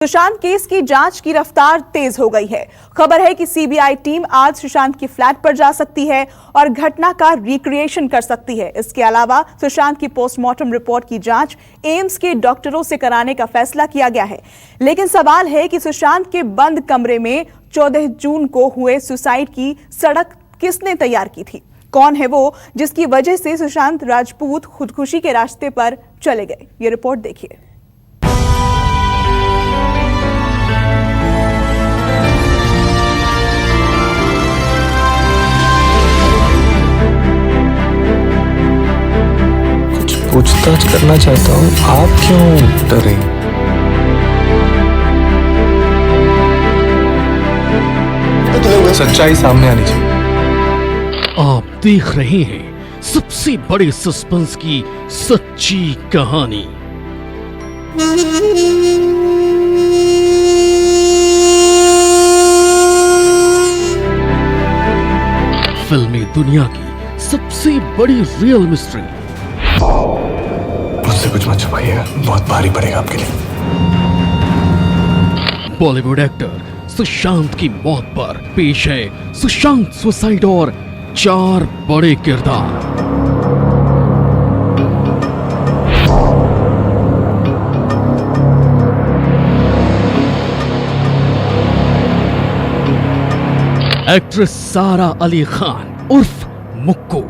Sushant case की जांच की रफ्तार तेज हो गई है। खबर है कि सीबीआई टीम आज सुशांत के फ्लैट पर जा सकती है और घटना का रिक्रिएशन कर सकती है। इसके अलावा सुशांत की पोस्टमार्टम रिपोर्ट की जांच एम्स के डॉक्टरों से कराने का फैसला किया गया है। लेकिन सवाल है कि सुशांत के बंद कमरे में 14 जून को हुए सुसाइड की सड़क किसने तैयार की थी? कौन है वो जिसकी वजह से सुशांत राजपूत खुदकुशी के रास्ते पर चले गए? ये रिपोर्ट देखिए। पूछताछ करना चाहता हूँ, आप क्यों डरे? सच्चाई सामने आनी चाहिए। आप देख रहे हैं सबसे बड़े सस्पेंस की सच्ची कहानी। फिल्मी दुनिया की सबसे बड़ी रियल मिस्ट्री। मुझसे कुछ मत छुपाइएगा, बहुत भारी पड़ेगा आपके लिए। बॉलीवुड एक्टर सुशांत की मौत पर पेश है सुशांत सुसाइड और 4 बड़े किरदार। एक्ट्रेस सारा अली खान उर्फ मुक्कू,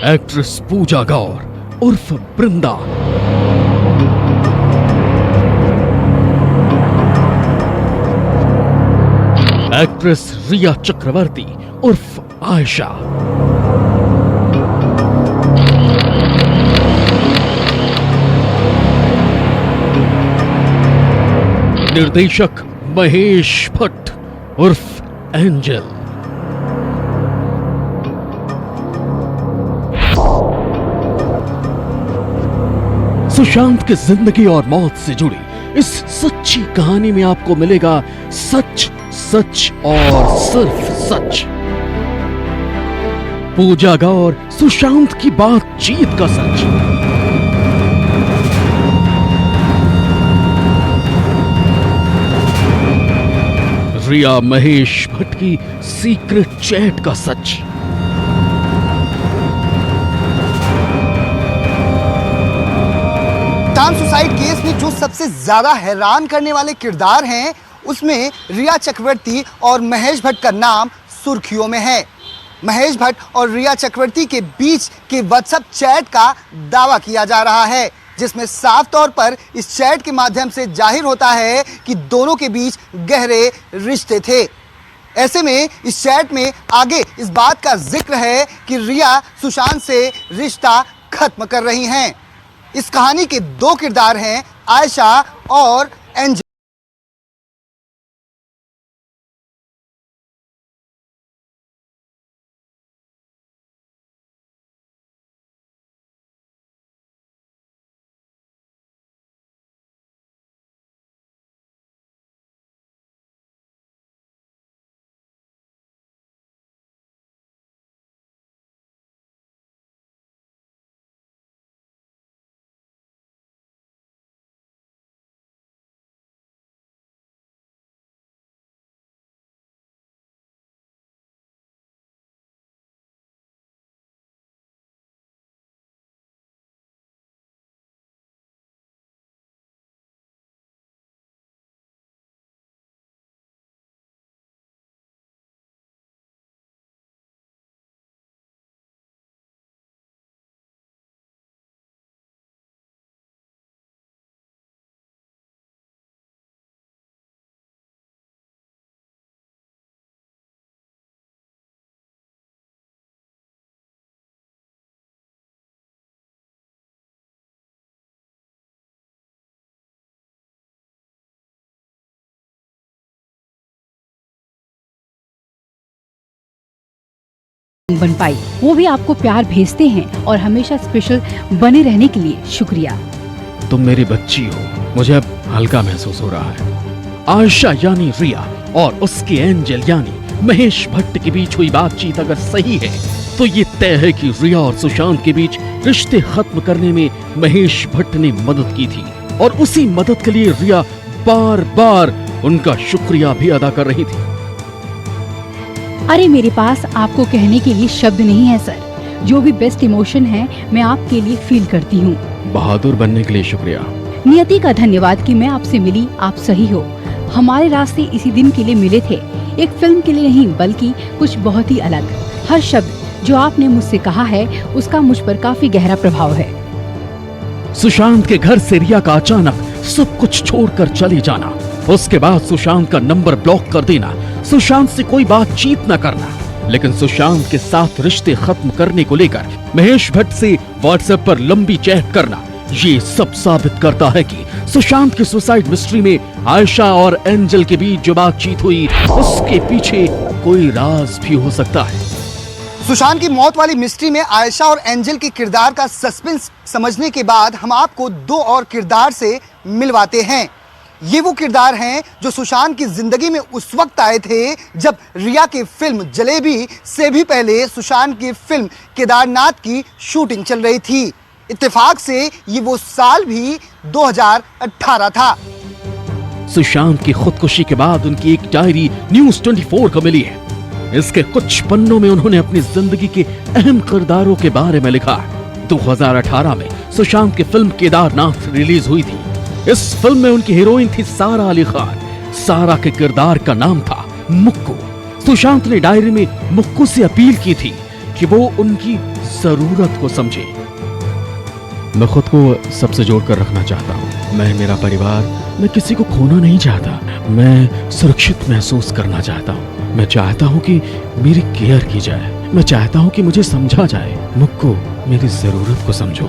एक्ट्रेस पूजा गौर उर्फ बृंदा, एक्ट्रेस रिया चक्रवर्ती उर्फ आयशा, निर्देशक महेश भट्ट उर्फ एंजल। सुशांत की जिंदगी और मौत से जुड़ी इस सच्ची कहानी में आपको मिलेगा सच, सच और सिर्फ सच। पूजा गौर सुशांत की बातचीत का सच, रिया महेश भट्ट की सीक्रेट चैट का सच, सुसाइड केस में जो सबसे ज्यादा हैरान करने वाले किरदार हैं, उसमें रिया चक्रवर्ती और महेश भट्ट का नाम सुर्खियों में है। महेश भट्ट और रिया चक्रवर्ती के बीच के व्हाट्सएप चैट का दावा किया जा रहा है, जिसमें साफ तौर पर इस चैट के माध्यम से जाहिर होता है कि दोनों के बीच गहरे रिश्ते थे। ऐसे में इस चैट में आगे इस बात का जिक्र है कि रिया सुशांत से रिश्ता खत्म कर रही हैं। इस कहानी के 2 किरदार हैं, आयशा और एंजल। बन पाई, वो भी आपको प्यार भेजते हैं और हमेशा स्पेशल बने रहने के लिए शुक्रिया। तुम मेरी बच्ची हो, मुझे अब हल्का महसूस हो रहा है। आयशा यानी रिया और उसके एंजल यानी महेश भट्ट के बीच हुई बातचीत अगर सही है तो ये तय है कि रिया और सुशांत के बीच रिश्ते खत्म करने में महेश भट्ट ने मदद की थी और उसी मदद के लिए रिया बार बार उनका शुक्रिया भी अदा कर रही थी। अरे मेरे पास आपको कहने के लिए शब्द नहीं है सर। जो भी बेस्ट इमोशन है मैं आपके लिए फील करती हूँ। बहादुर बनने के लिए शुक्रिया। नियति का धन्यवाद कि मैं आपसे मिली, आप सही हो। हमारे रास्ते इसी दिन के लिए मिले थे, एक फिल्म के लिए नहीं बल्कि कुछ बहुत ही अलग। हर शब्द जो आपने मुझसे कहा है उसका मुझ पर काफी गहरा प्रभाव है। सुशांत के घर से रिया का अचानक सब कुछ छोड़कर चले जाना, उसके बाद सुशांत का नंबर ब्लॉक कर देना, सुशांत से कोई बातचीत न करना, लेकिन सुशांत के साथ रिश्ते खत्म करने को लेकर महेश भट्ट से व्हाट्सएप पर लंबी चैट करना, ये सब साबित करता है कि सुशांत की सुसाइड मिस्ट्री में आयशा और एंजल के बीच जो बातचीत हुई उसके पीछे कोई राज भी हो सकता है। सुशांत की मौत वाली मिस्ट्री में आयशा और एंजल के किरदार का सस्पेंस समझने के बाद हम आपको दो और किरदार से मिलवाते हैं। ये वो किरदार हैं जो सुशांत की जिंदगी में उस वक्त आए थे जब रिया की फिल्म जलेबी से भी पहले सुशांत की फिल्म केदारनाथ की शूटिंग चल रही थी। इत्तेफाक से ये वो साल भी 2018 था। सुशांत की खुदकुशी के बाद उनकी एक डायरी न्यूज़ 24 को मिली है। इसके कुछ पन्नों में उन्होंने अपनी जिंदगी के अहम किरदारों के बारे में लिखा। 2018 में सुशांत की फिल्म केदारनाथ रिलीज हुई थी। इस फिल्म में उनकी हीरोइन थी सारा अली खान। सारा के किरदार का नाम था मुक्कू। सुशांत ने डायरी में मुक्कू से अपील की थी कि वो उनकी जरूरत को समझे। मैं खुद को सबसे जोड़कर रखना चाहता हूँ। मैं, मेरा परिवार, मैं किसी को खोना नहीं चाहता। मैं सुरक्षित महसूस करना चाहता हूँ। मैं चाहता हूँ कि मेरी केयर की जाए। मैं चाहता हूँ कि मुझे समझा जाए। मुक्कू, मेरी जरूरत को समझो।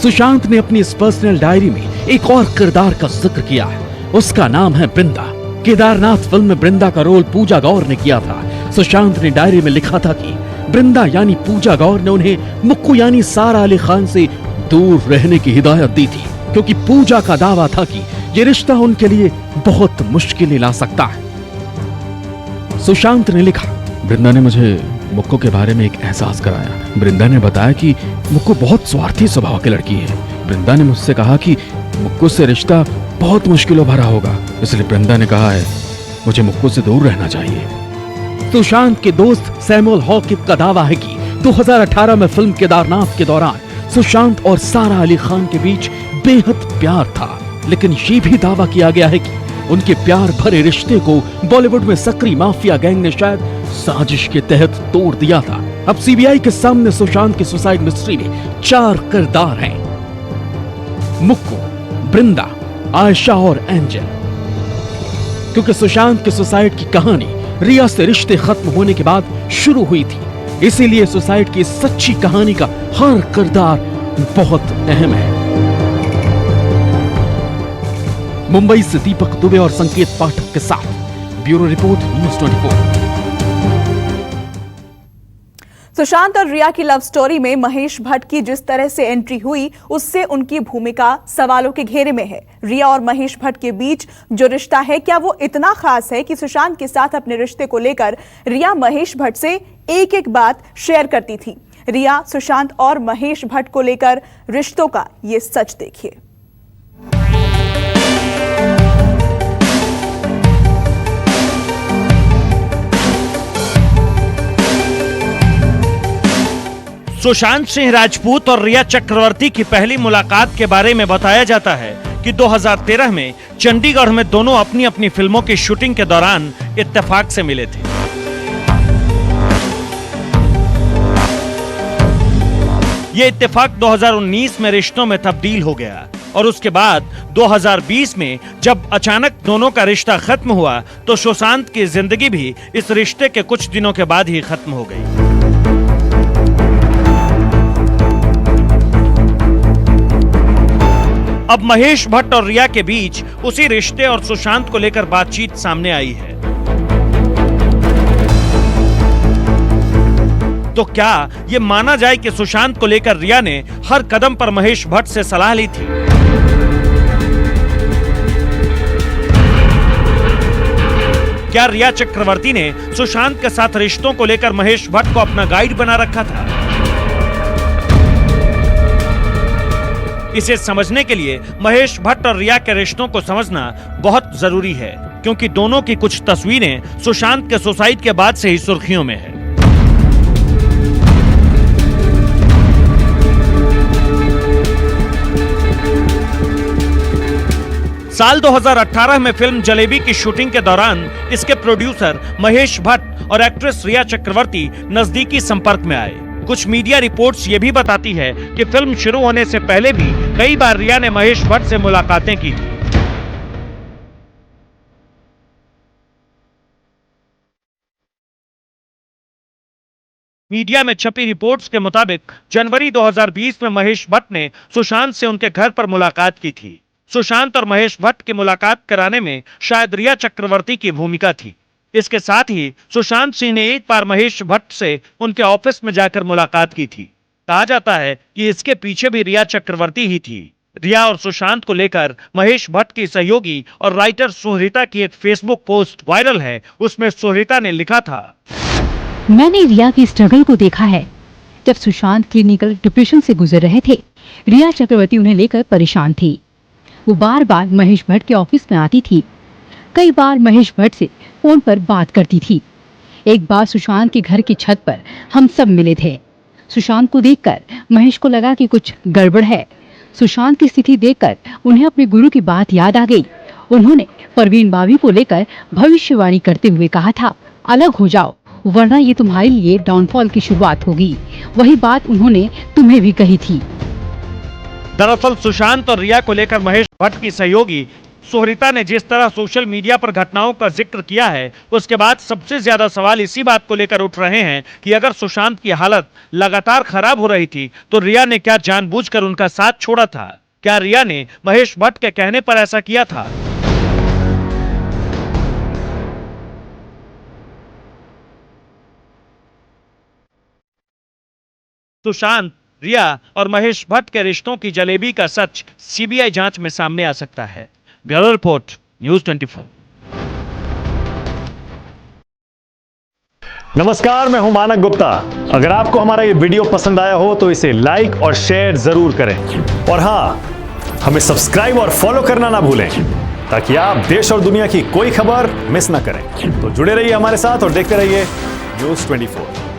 सुशांत ने अपनी इस पर्सनल डायरी में एक और किरदार का जिक्र किया है। उसका नाम है बृंदा। केदारनाथ फिल्म में बृंदा का रोल पूजा गौर ने किया था। सुशांत ने डायरी में लिखा था कि बृंदा यानी पूजा गौर ने उन्हें मुक्कू यानी सारा अली खान से दूर रहने की हिदायत दी थी, क्योंकि पूजा का दावा था कि ये रिश्ता उनके लिए बहुत मुश्किलें ला सकता है। सुशांत ने लिखा, बृंदा ने मुझे मुक्कू के बारे में एक एहसास कराया। बृंदा ने बताया कि मुक्कू बहुत स्वार्थी स्वभाव की लड़की है। बृंदा ने मुझसे कहा कि मुक्कू से रिश्ता बहुत मुश्किलों भरा होगा, इसलिए बृंदा ने कहा है मुझे मुक्कू से दूर रहना चाहिए। सुशांत के दोस्त सैमुअल हॉकिप का दावा है कि 2018 में फिल्म केदारनाथ के दौरान सुशांत और सारा अली खान के बीच बेहद प्यार था, लेकिन ये भी दावा किया गया है कि उनके प्यार भरे रिश्ते को बॉलीवुड में सक्रिय माफिया गैंग ने शायद साजिश के तहत तोड़ दिया था। अब सीबीआई के सामने सुशांत की सुसाइड मिस्ट्री में 4 किरदार हैं, मुक्कू, बृंदा, आयशा और एंजल। क्योंकि सुशांत की सुसाइड की कहानी रिया से रिश्ते खत्म होने के बाद शुरू हुई थी, इसीलिए सुसाइड की सच्ची कहानी का हर किरदार बहुत अहम है। मुंबई से दीपक दुबे और संकेत पाठक के साथ ब्यूरो रिपोर्ट न्यूज़ 24। सुशांत और रिया की लव स्टोरी में महेश भट्ट की जिस तरह से एंट्री हुई, उससे उनकी भूमिका सवालों के घेरे में है। रिया और महेश भट्ट के बीच जो रिश्ता है, क्या वो इतना खास है कि सुशांत के साथ अपने रिश्ते को लेकर रिया महेश भट्ट से एक एक बात शेयर करती थी। रिया, सुशांत और महेश भट्ट को लेकर रिश्तों का ये सच देखिए। सुशांत सिंह राजपूत और रिया चक्रवर्ती की पहली मुलाकात के बारे में बताया जाता है कि 2013 में चंडीगढ़ में दोनों अपनी अपनी फिल्मों की शूटिंग के दौरान इत्तेफाक से मिले थे। ये इत्तेफाक 2019 में रिश्तों में तब्दील हो गया और उसके बाद 2020 में जब अचानक दोनों का रिश्ता खत्म हुआ तो सुशांत की जिंदगी भी इस रिश्ते के कुछ दिनों के बाद ही खत्म हो गई। अब महेश भट्ट और रिया के बीच उसी रिश्ते और सुशांत को लेकर बातचीत सामने आई है। तो क्या ये माना जाए कि सुशांत को लेकर रिया ने हर कदम पर महेश भट्ट से सलाह ली थी? क्या रिया चक्रवर्ती ने सुशांत के साथ रिश्तों को लेकर महेश भट्ट को अपना गाइड बना रखा था? इसे समझने के लिए महेश भट्ट और रिया के रिश्तों को समझना बहुत जरूरी है, क्योंकि दोनों की कुछ तस्वीरें सुशांत के सुसाइड के बाद से ही सुर्खियों में है। साल 2018 में फिल्म जलेबी की शूटिंग के दौरान इसके प्रोड्यूसर महेश भट्ट और एक्ट्रेस रिया चक्रवर्ती नजदीकी संपर्क में आए। कुछ मीडिया रिपोर्ट्स ये भी बताती है कि फिल्म शुरू होने से पहले भी कई बार रिया ने महेश भट्ट से मुलाकातें की थी। मीडिया में छपी रिपोर्ट्स के मुताबिक जनवरी 2020 में महेश भट्ट ने सुशांत से उनके घर पर मुलाकात की थी। सुशांत और महेश भट्ट की मुलाकात कराने में शायद रिया चक्रवर्ती की भूमिका थी। इसके साथ ही सुशांत सिंह ने एक बार महेश भट्ट से उनके ऑफिस में जाकर मुलाकात की थी। कहा जाता है कि इसके पीछे भी रिया चक्रवर्ती ही थी। रिया और सुशांत को लेकर महेश भट्ट की सहयोगी और राइटर सुहृता की एक फेसबुक पोस्ट वायरल है। उसमें सुहृता ने लिखा था, मैंने रिया की स्ट्रगल को देखा है। जब सुशांत क्लिनिकल डिप्रेशन से गुजर रहे थे, रिया चक्रवर्ती उन्हें लेकर परेशान थी। वो बार बार महेश भट्ट के ऑफिस में आती थी। कई बार महेश भट्ट से फोन पर बात करती थी। एक बार सुशांत के घर की छत पर हम सब मिले थे। सुशांत को देखकर महेश को लगा कि कुछ गड़बड़ है। सुशांत की स्थिति देखकर उन्हें अपने गुरु की बात याद आ गई। उन्होंने परवीन भाभी को लेकर भविष्यवाणी करते हुए कहा था, अलग हो जाओ वरना ये तुम्हारे लिए डाउनफॉल की शुरुआत होगी। वही बात उन्होंने तुम्हें भी कही थी। दरअसल सुशांत और रिया को लेकर महेश भट्ट की सहयोगी सुहृता ने जिस तरह सोशल मीडिया पर घटनाओं का जिक्र किया है, उसके बाद सबसे ज्यादा सवाल इसी बात को लेकर उठ रहे हैं कि अगर सुशांत की हालत लगातार खराब हो रही थी तो रिया ने क्या जानबूझकर उनका साथ छोड़ा था? क्या रिया ने महेश भट्ट के कहने पर ऐसा किया था? सुशांत, रिया और महेश भट्ट के रिश्तों की जलेबी का सच सीबीआई जांच में सामने आ सकता है। Bureau report, news 24। नमस्कार, मैं हूं मानक गुप्ता। अगर आपको हमारा ये वीडियो पसंद आया हो तो इसे लाइक और शेयर जरूर करें, और हां, हमें सब्सक्राइब और फॉलो करना ना भूलें ताकि आप देश और दुनिया की कोई खबर मिस ना करें। तो जुड़े रहिए हमारे साथ और देखते रहिए न्यूज़ 24।